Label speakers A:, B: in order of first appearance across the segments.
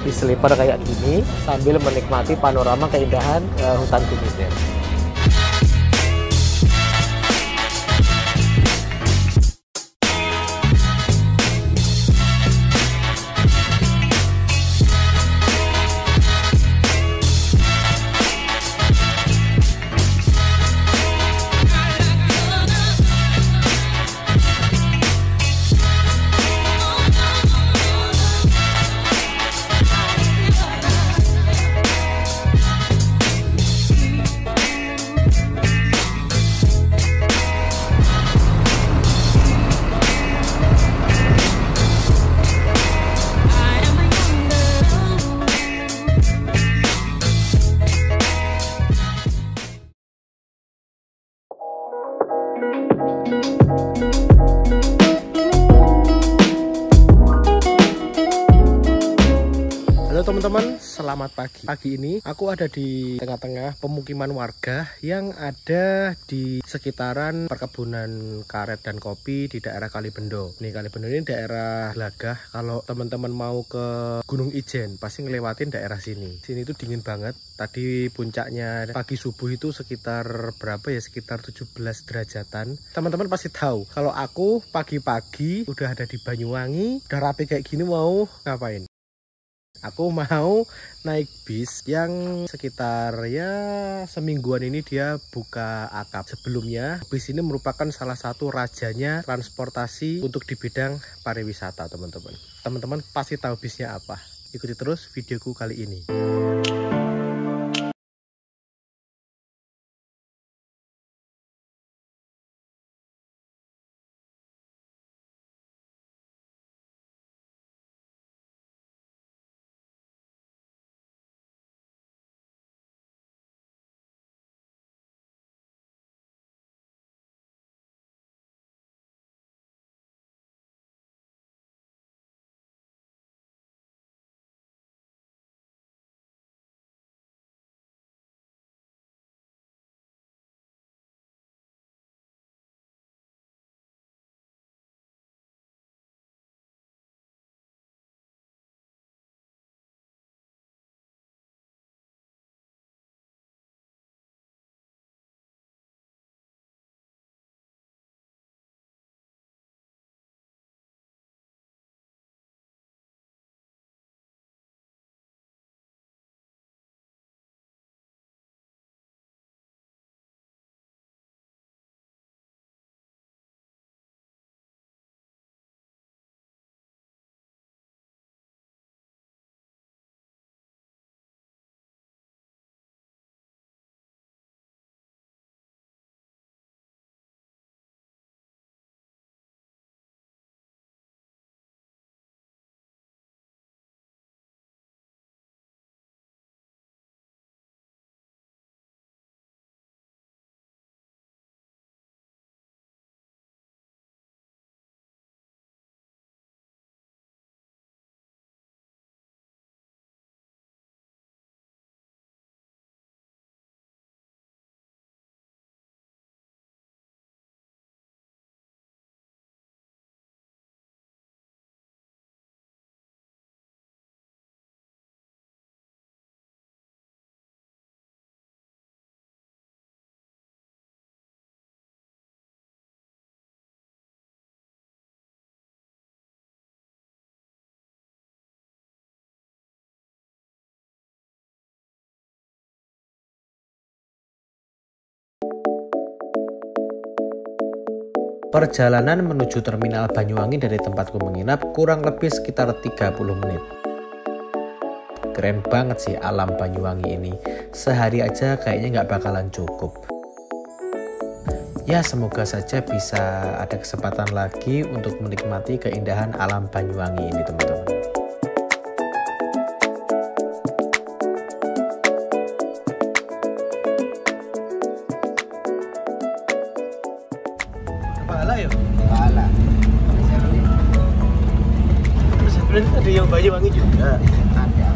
A: di sleeper kayak gini sambil menikmati panorama keindahan hutan Gunung. Halo teman-teman, selamat pagi. Pagi ini aku ada di tengah-tengah pemukiman warga yang ada di sekitaran perkebunan karet dan kopi di daerah Kalibendo. Nih, Kalibendo ini daerah Glagah. Kalau teman-teman mau ke Gunung Ijen pasti ngelewatin daerah sini. Sini itu dingin banget. Tadi puncaknya pagi subuh itu sekitar berapa ya? Sekitar 17 derajatan. Teman-teman pasti tahu kalau aku pagi-pagi udah ada di Banyuwangi, udah rapi kayak gini mau ngapain? Aku mau naik bis yang sekitar ya semingguan ini dia buka akap. Sebelumnya bis ini merupakan salah satu rajanya transportasi untuk di bidang pariwisata, teman-teman. Teman-teman pasti tahu bisnya apa. Ikuti terus videoku kali ini. Perjalanan menuju terminal Banyuwangi dari tempatku menginap kurang lebih sekitar 30 menit. Keren banget sih alam Banyuwangi ini. Sehari aja kayaknya nggak bakalan cukup. Ya, semoga saja bisa ada kesempatan lagi untuk menikmati keindahan alam Banyuwangi ini, teman-teman. Pala ya? Pala. Terus sebenarnya ada yang Banyuwangi juga. Ada.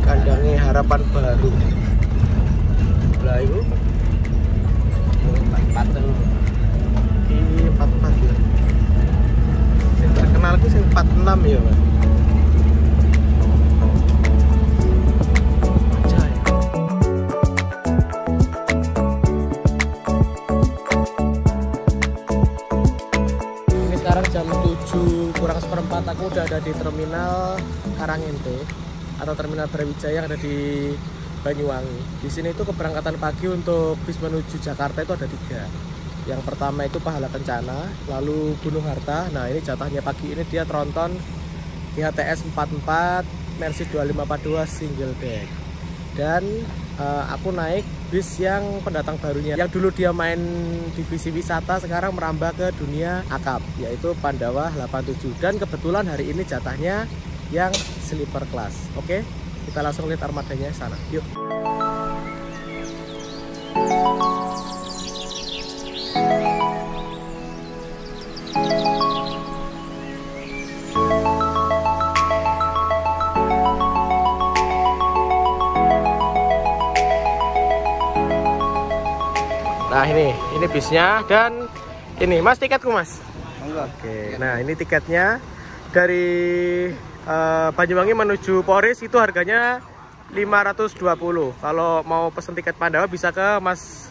A: Kandangnya Harapan Baru. Lah itu. Patung. Ini 44 ya. Yang terkenal itu yang 46 ya, Mas. kurang seperempat aku udah ada di terminal Karangente atau terminal Brawijaya yang ada di Banyuwangi. Di sini itu keberangkatan pagi untuk bis menuju Jakarta itu ada 3. Yang pertama itu Pahala Kencana, lalu Gunung Harta. Nah ini jatahnya pagi ini dia tronton GHTS 44 Mercy 2542 single deck. Dan aku naik bis yang pendatang barunya, yang dulu dia main divisi wisata sekarang merambah ke dunia akap, yaitu Pandawa 87. Dan kebetulan hari ini jatahnya yang sleeper class. Oke, kita langsung lihat armadanya sana. Yuk. Nah ini bisnya, dan ini Mas tiketku Mas. Oke, nah ini tiketnya dari Banyuwangi menuju Polres itu harganya 520. Kalau mau pesen tiket Pandawa bisa ke Mas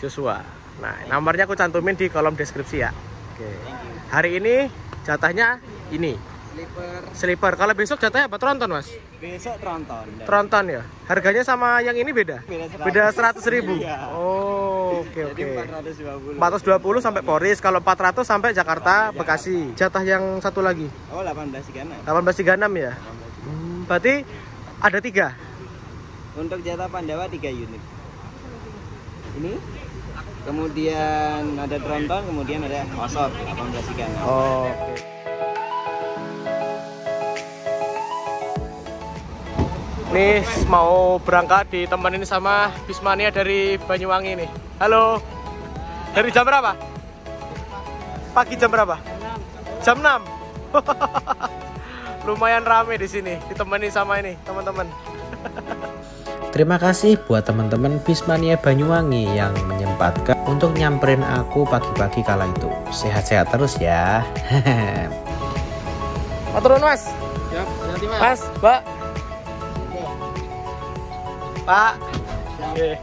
A: Joshua. Nah nomornya aku cantumin di kolom deskripsi ya. Oke. Hari ini jatahnya ini sleeper. Kalau besok jatahnya apa? Tronton Mas?
B: Besok tronton.
A: Tronton ya. Harganya sama yang ini beda? Beda 100.000.
B: Iya.
A: Oh, oke.
B: 420
A: sampai Polres, kalau 400 sampai Jakarta, Bekasi. Jatah yang satu lagi?
B: Oh, 1836.
A: 1836 ya. Berarti ada 3.
B: Untuk jatah Pandawa 3 unit. Ini. Kemudian ada tronton, kemudian ada Osok 1836.
A: Oh, oke. Nih mau berangkat ditemenin sama Bismania dari Banyuwangi nih. Halo. Dari jam berapa? Pagi jam berapa? Jam 6. Lumayan rame di sini, ditemenin sama ini teman-teman.
C: Terima kasih buat teman-teman Bismania Banyuwangi yang menyempatkan untuk nyamperin aku pagi-pagi kala itu. Sehat-sehat terus ya.
A: Mau turun Mas?
B: Siap, nanti
A: Mas, Mbak. Pak. Oke.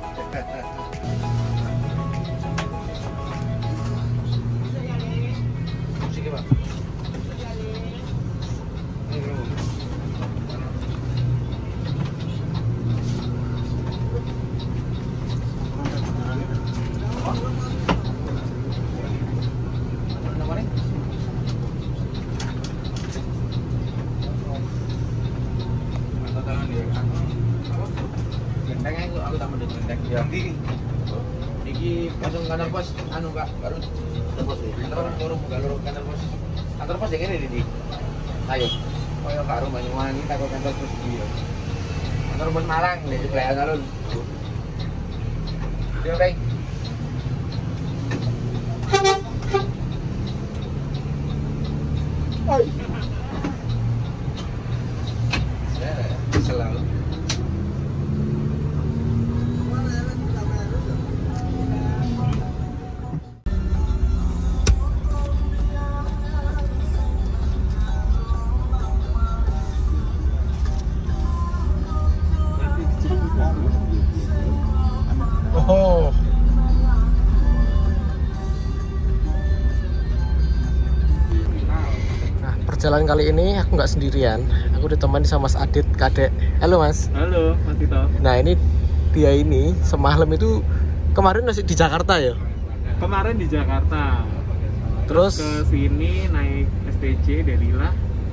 B: Aku tak mending gendeng. Ya. Iki kantor pos anu Kak, baru kantor pos iki. Kantor pos. Kantor pos yang ini di. Ayo. Koyo karo Banyuwangi tak kantor pos iki yo. Kantor pos Malang di sebelah alun. Yo, Bang. Oi. Selalu.
A: Oh. Nah, perjalanan kali ini aku nggak sendirian. Aku ditemani sama Mas Adit, Kadek. Halo Mas.
D: Halo, Mas Tito.
A: Nah ini dia ini semalam itu kemarin masih di Jakarta ya?
D: Kemarin di Jakarta.
A: Terus
D: ke sini naik STJ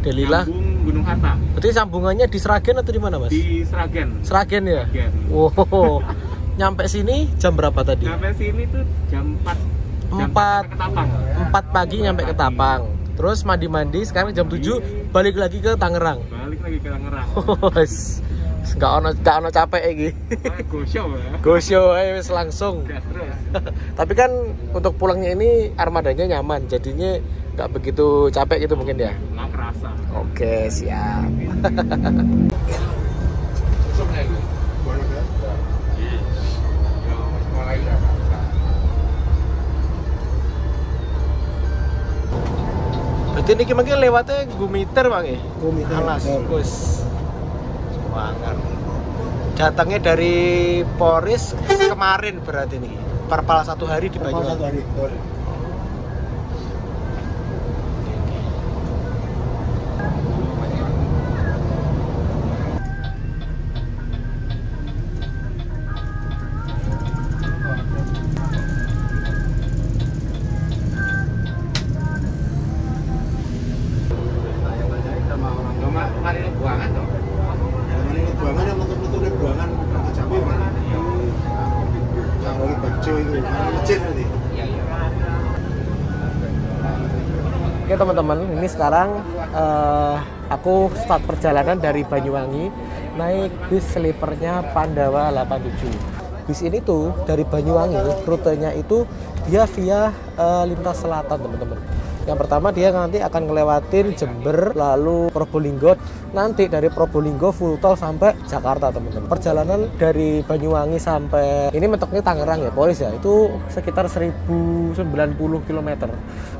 D: Delila. Sambung Gunung Harta.
A: Berarti sambungannya di Sragen atau di mana Mas?
D: Di Sragen.
A: Sragen ya?
D: Sragen.
A: Wow. Nyampe sini jam berapa tadi?
D: Sampai sini tuh jam 4. Jam
A: 4
D: Ketapang.
A: 4 pagi nyampe ke Tapang. Terus mandi-mandi, sekarang jam 7 balik lagi ke Tangerang.
D: Balik lagi ke Tangerang.
A: Wes nggak ono capek iki.
D: Go show ya.
A: Go show wes langsung.
D: Gas terus.
A: Tapi kan untuk pulangnya ini armadanya nyaman, jadinya nggak begitu capek gitu mungkin ya.
D: Nggak kerasa.
A: Oke, siap. Berarti ini mungkin lewatnya Gumiter Bang ya?
B: Gumiter.
A: Alas, wis. Semangat. Datangnya dari Polres kemarin berarti nih. Perpal 1 hari di Banyuwangi.
B: Harjo itu, masjid berarti. Iya.
A: Oke teman-teman, ini sekarang aku start perjalanan dari Banyuwangi naik bis sleepernya Pandawa 87. Bis ini tuh dari Banyuwangi, rutenya itu dia via lintas selatan teman-teman. Yang pertama dia nanti akan ngelewatin Jember, lalu Probolinggo, nanti dari Probolinggo full tol sampai Jakarta teman-teman. Perjalanan dari Banyuwangi sampai ini mentoknya Tangerang ya polis ya, itu sekitar 1090 km,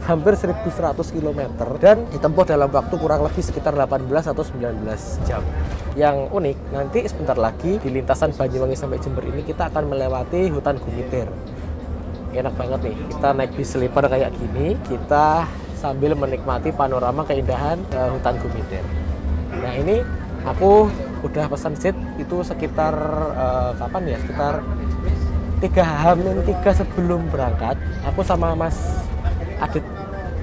A: hampir 1100 km, dan ditempuh dalam waktu kurang lebih sekitar 18 atau 19 jam. Yang unik, nanti sebentar lagi di lintasan Banyuwangi sampai Jember ini kita akan melewati hutan Gumitir. Enak banget nih, kita naik bis sleeper kayak gini, kita sambil menikmati panorama keindahan hutan Gumitir. Nah ini aku udah pesan seat itu sekitar kapan ya, sekitar 3 sebelum berangkat. Aku sama Mas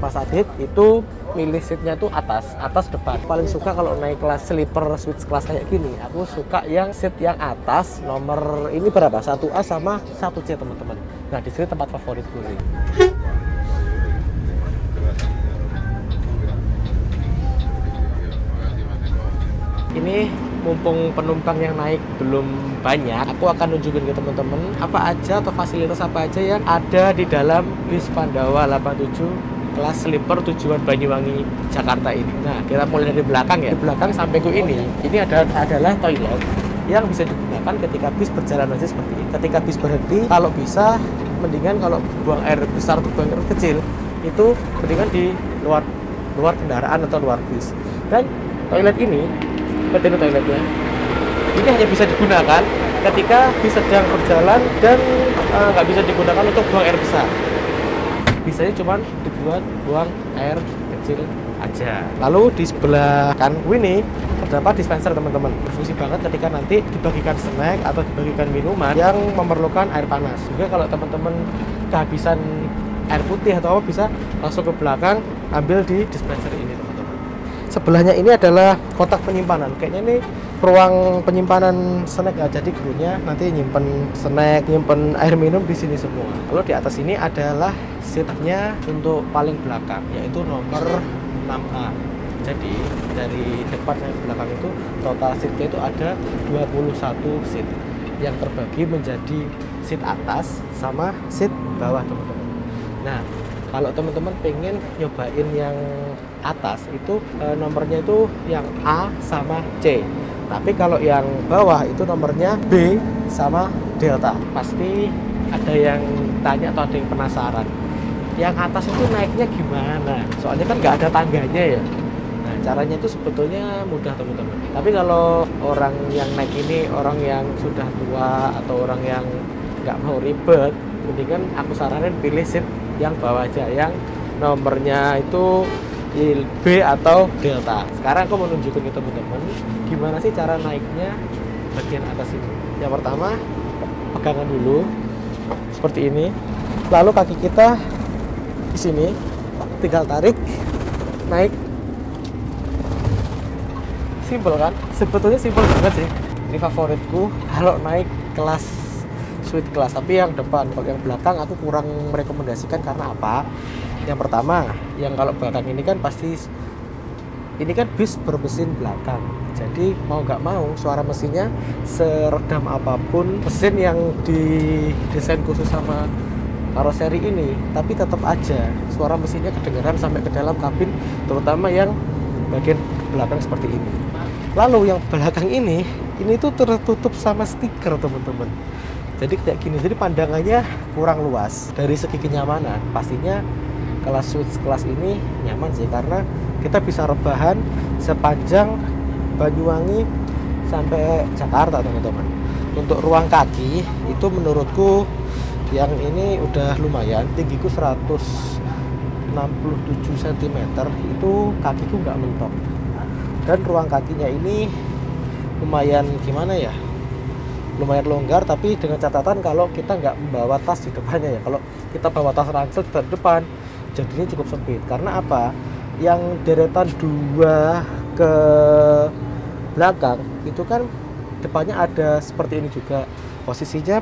A: Adit itu milih seatnya tuh atas depan. Paling suka kalau naik kelas sleeper switch kelas kayak gini, aku suka yang seat yang atas, nomor ini berapa? 1A sama 1C teman-teman. Nah di sini tempat favoritku sih. Ini mumpung penumpang yang naik belum banyak, aku akan nunjukin ke teman-teman apa aja atau fasilitas apa aja yang ada di dalam bis Pandawa 87 kelas sleeper tujuan Banyuwangi Jakarta ini. Nah kita mulai dari belakang ya. Di belakang sampingku ini adalah toilet yang bisa digunakan ketika bis berjalan aja seperti ini. Ketika bis berhenti, kalau bisa mendingan kalau buang air besar atau buang air kecil itu mendingan di luar kendaraan atau luar bis. Dan toilet ini, seperti ini toiletnya, ini hanya bisa digunakan ketika bis sedang berjalan dan nggak bisa digunakan untuk buang air besar. Bisanya cuma dibuat buang air kecil aja. Lalu di sebelah kanku ini terdapat dispenser teman-teman. Berfungsi banget ketika nanti dibagikan snack atau dibagikan minuman yang memerlukan air panas. Juga kalau teman-teman kehabisan air putih atau apa, bisa langsung ke belakang ambil di dispenser ini teman-teman. Sebelahnya ini adalah kotak penyimpanan. Kayaknya ini ruang penyimpanan snack ya. Jadi gurunya nanti nyimpen snack, nyimpen air minum di sini semua. Lalu di atas ini adalah seatnya untuk paling belakang, yaitu nomor 6A. Jadi dari depan sampai belakang itu total seatnya itu ada 21 seat yang terbagi menjadi seat atas sama seat bawah teman-teman. Nah kalau teman-teman pengen nyobain yang atas itu nomornya itu yang A sama C. Tapi kalau yang bawah itu nomornya B sama Delta. Pasti ada yang tanya atau ada yang penasaran, yang atas itu naiknya gimana? Soalnya kan nggak ada tangganya ya. Nah caranya itu sebetulnya mudah teman-teman. Tapi kalau orang yang naik ini orang yang sudah tua atau orang yang nggak mau ribet, mendingan aku saranin pilih seat yang bawah aja, yang nomornya itu B atau Delta. Sekarang aku mau nunjukin ke teman-teman gimana sih cara naiknya bagian atas ini. Yang pertama, pegangan dulu seperti ini. Lalu kaki kita di sini, tinggal tarik, naik. Simpel kan? Sebetulnya simpel banget sih. Ini favoritku kalau naik kelas suite kelas, tapi yang depan. Kalau yang belakang aku kurang merekomendasikan karena apa? Yang pertama, yang kalau belakang ini kan pasti ini kan bis bermesin belakang. Jadi mau nggak mau suara mesinnya seredam apapun mesin yang didesain khusus sama karoseri ini, tapi tetap aja suara mesinnya kedengaran sampai ke dalam kabin, terutama yang bagian belakang seperti ini. Lalu yang belakang ini tuh tertutup sama stiker teman-teman. Jadi kayak gini, jadi pandangannya kurang luas. Dari segi kenyamanan pastinya kelas suite kelas ini nyaman sih, karena kita bisa rebahan sepanjang Banyuwangi sampai Jakarta teman-teman. Untuk ruang kaki itu menurutku yang ini udah lumayan, tinggiku 167 cm, itu kakiku nggak mentok. Dan ruang kakinya ini lumayan gimana ya, lumayan longgar, tapi dengan catatan kalau kita nggak membawa tas di depannya ya. Kalau kita bawa tas ransel di depan jadinya cukup sempit. Karena apa? Yang deretan 2 ke belakang itu kan depannya ada seperti ini juga, posisinya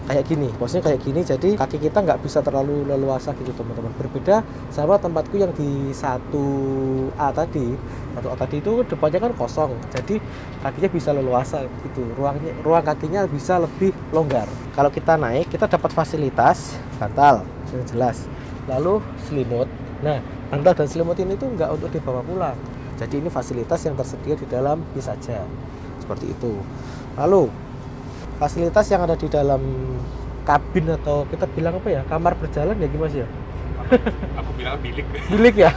A: kayak gini, posnya kayak gini, jadi kaki kita nggak bisa terlalu leluasa gitu teman-teman. Berbeda sama tempatku yang di 1A tadi. 1A tadi itu depannya kan kosong, jadi kakinya bisa leluasa gitu, ruang kakinya bisa lebih longgar. Kalau kita naik, kita dapat fasilitas bantal yang jelas, lalu selimut. Nah, bantal dan selimut ini tuh nggak untuk dibawa pulang, jadi ini fasilitas yang tersedia di dalam bis saja, seperti itu. Lalu fasilitas yang ada di dalam kabin atau kita bilang apa ya, kamar berjalan ya gimana sih ya?
D: Aku bilang bilik.
A: Bilik ya.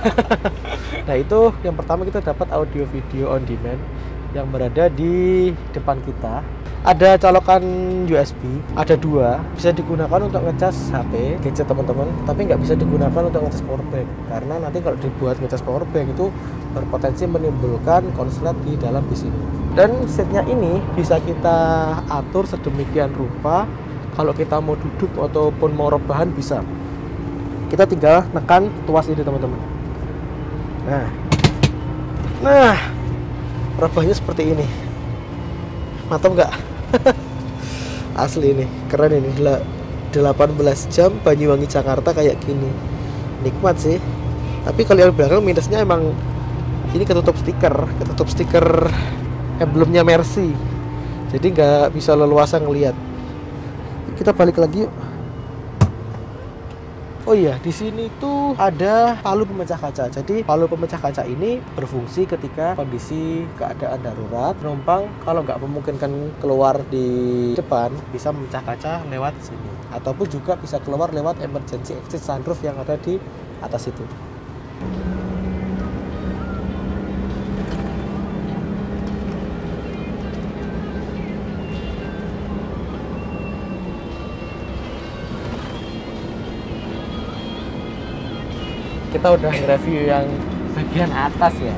A: Nah itu yang pertama, kita dapat audio video on demand yang berada di depan kita. Ada colokan USB, ada 2, bisa digunakan untuk ngecas HP, gadget teman-teman, tapi nggak bisa digunakan untuk ngecas powerbank, karena nanti kalau dibuat ngecas powerbank itu berpotensi menimbulkan konslet di dalam bis ini. Dan seatnya ini bisa kita atur sedemikian rupa, kalau kita mau duduk ataupun mau rebahan bisa. Kita tinggal nekan tuas ini teman-teman. Nah, rebahnya seperti ini. Mantap nggak? Asli ini, keren ini. 18 jam Banyuwangi Jakarta kayak gini, nikmat sih. Tapi kalau yang belakang minusnya emang ini ketutup stiker emblemnya Mercy, jadi nggak bisa leluasa ngelihat. Kita balik lagi yuk. Oh iya, di sini tuh ada palu pemecah kaca. Jadi palu pemecah kaca ini berfungsi ketika kondisi keadaan darurat. Penumpang kalau nggak memungkinkan keluar di depan, bisa memecah kaca lewat sini. Ataupun juga bisa keluar lewat emergency exit sunroof yang ada di atas itu. Kita udah nge-review yang bagian atas ya,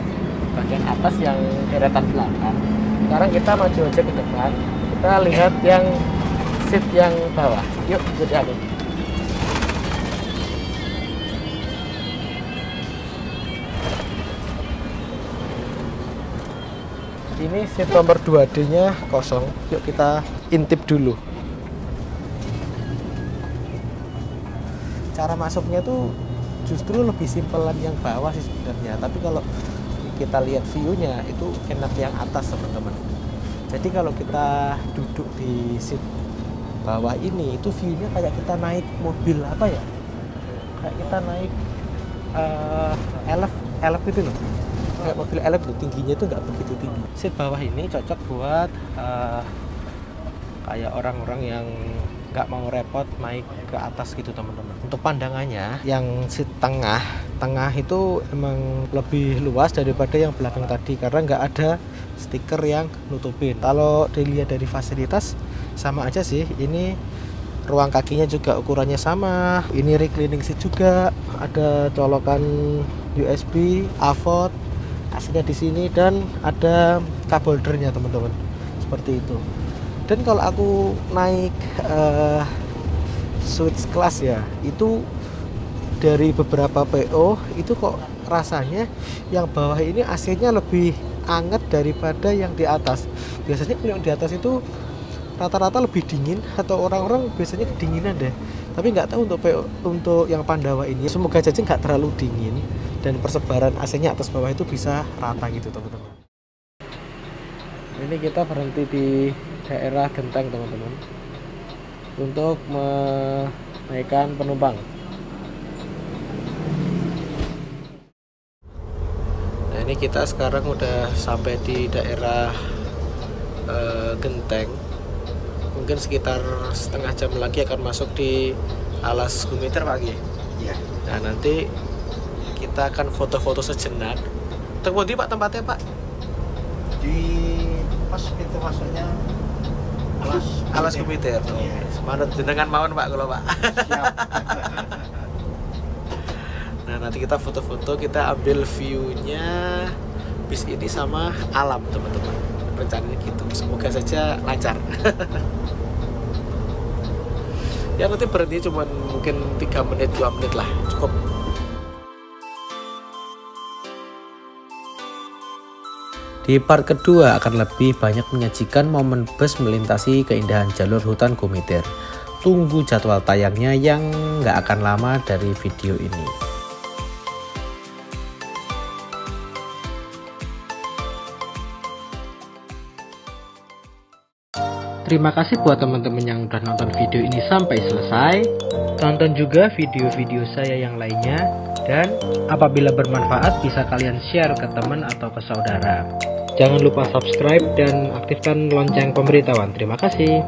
A: bagian atas yang deretan belakang. Sekarang kita maju aja ke depan, kita lihat yang seat yang bawah. Yuk ikuti aku. Ini seat nomor 2D nya kosong. Yuk kita intip dulu. Cara masuknya tuh justru lebih simpelan yang bawah sih sebenarnya, tapi kalau kita lihat view-nya itu enak yang atas teman-teman. Jadi kalau kita duduk di seat bawah ini, itu view-nya kayak kita naik mobil apa ya, kayak kita naik elf itu loh, kayak mobil elf loh, tingginya itu nggak begitu tinggi. Seat bawah ini cocok buat kayak orang-orang yang nggak mau repot naik ke atas gitu teman-teman. Untuk pandangannya yang seat tengah itu emang lebih luas daripada yang belakang tadi, karena nggak ada stiker yang nutupin. Kalau dilihat dari fasilitas sama aja sih, ini ruang kakinya juga ukurannya sama, ini reclining seat juga, ada colokan USB, AVOD, AC-nya di sini, dan ada cup holdernya teman-teman, seperti itu. Dan kalau aku naik switch class ya, itu dari beberapa PO itu kok rasanya yang bawah ini AC-nya lebih anget daripada yang di atas. Biasanya kalau yang di atas itu rata-rata lebih dingin, atau orang-orang biasanya kedinginan deh. Tapi nggak tahu untuk PO, untuk yang Pandawa ini semoga aja nggak terlalu dingin dan persebaran AC-nya atas bawah itu bisa rata gitu teman-teman. Ini kita berhenti di daerah Genteng teman-teman untuk menaikkan penumpang. Nah ini kita sekarang udah sampai di daerah Genteng. Mungkin sekitar setengah jam lagi akan masuk di Alas Gumiter Pak Gi. Iya. Nah nanti kita akan foto-foto sejenak. Tempat Pak tempatnya Pak?
B: Di pas pintu masuknya
A: Alas Gumiter.
B: Iya.
A: Manut jenengan mawon Pak kalau Pak.
B: Siap.
A: Nah nanti kita foto-foto, kita ambil view-nya bis ini sama alam teman-teman. Rencananya gitu. Semoga saja lancar. Ya nanti berhenti cuma mungkin 3 menit 2 menit lah, cukup.
C: Di part kedua akan lebih banyak menyajikan momen bus melintasi keindahan jalur hutan Gumiter. tunggu jadwal tayangnya yang nggak akan lama dari video ini.
A: Terima kasih buat teman-teman yang udah nonton video ini sampai selesai. Tonton juga video-video saya yang lainnya. Dan apabila bermanfaat bisa kalian share ke teman atau ke saudara. Jangan lupa subscribe dan aktifkan lonceng pemberitahuan. Terima kasih.